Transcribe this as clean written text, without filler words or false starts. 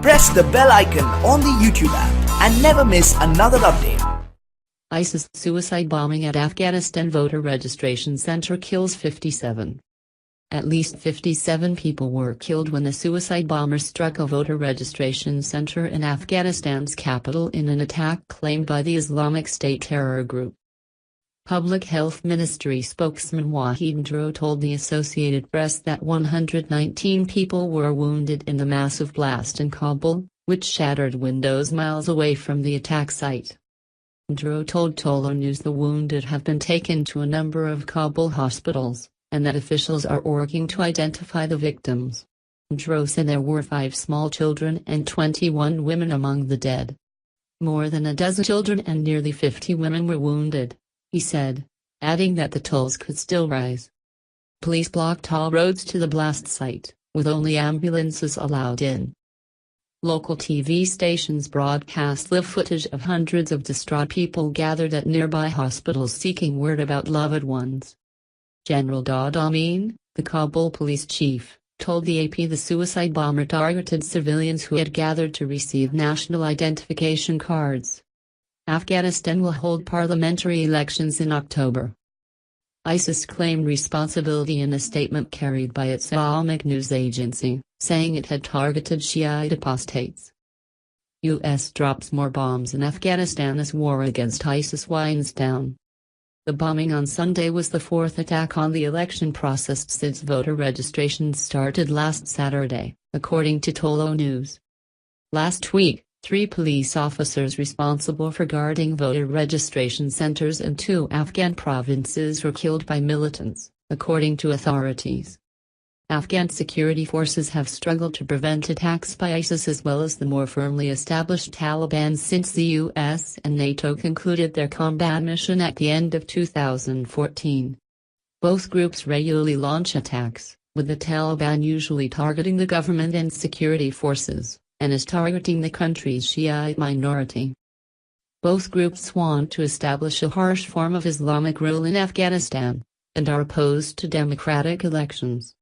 Press the bell icon on the YouTube app and never miss another update. ISIS suicide bombing at Afghanistan voter registration center kills 57. At least 57 people were killed when the suicide bombers struck a voter registration center in Afghanistan's capital in an attack claimed by the Islamic State terror group. Public Health Ministry spokesman Wahid Majro told the Associated Press that 119 people were wounded in the massive blast in Kabul, which shattered windows miles away from the attack site. Majro told TOLO News the wounded have been taken to a number of Kabul hospitals, and that officials are working to identify the victims. Majro said there were 5 small children and 21 women among the dead. More than a dozen children and nearly 50 women were wounded, he said, adding that the tolls could still rise. Police blocked all roads to the blast site, with only ambulances allowed in. Local TV stations broadcast live footage of hundreds of distraught people gathered at nearby hospitals seeking word about loved ones. General Daud Amin, the Kabul police chief, told the AP the suicide bomber targeted civilians who had gathered to receive national identification cards. Afghanistan will hold parliamentary elections in October. ISIS claimed responsibility in a statement carried by its Islamic news agency, saying it had targeted Shiite apostates. U.S. drops more bombs in Afghanistan as war against ISIS winds down. The bombing on Sunday was the 4th attack on the election process since voter registration started last Saturday, according to TOLO News. Last week, 3 police officers responsible for guarding voter registration centers in 2 Afghan provinces were killed by militants, according to authorities. Afghan security forces have struggled to prevent attacks by ISIS as well as the more firmly established Taliban since the US and NATO concluded their combat mission at the end of 2014. Both groups regularly launch attacks, with the Taliban usually targeting the government and security forces, and is targeting the country's Shiite minority. Both groups want to establish a harsh form of Islamic rule in Afghanistan, and are opposed to democratic elections.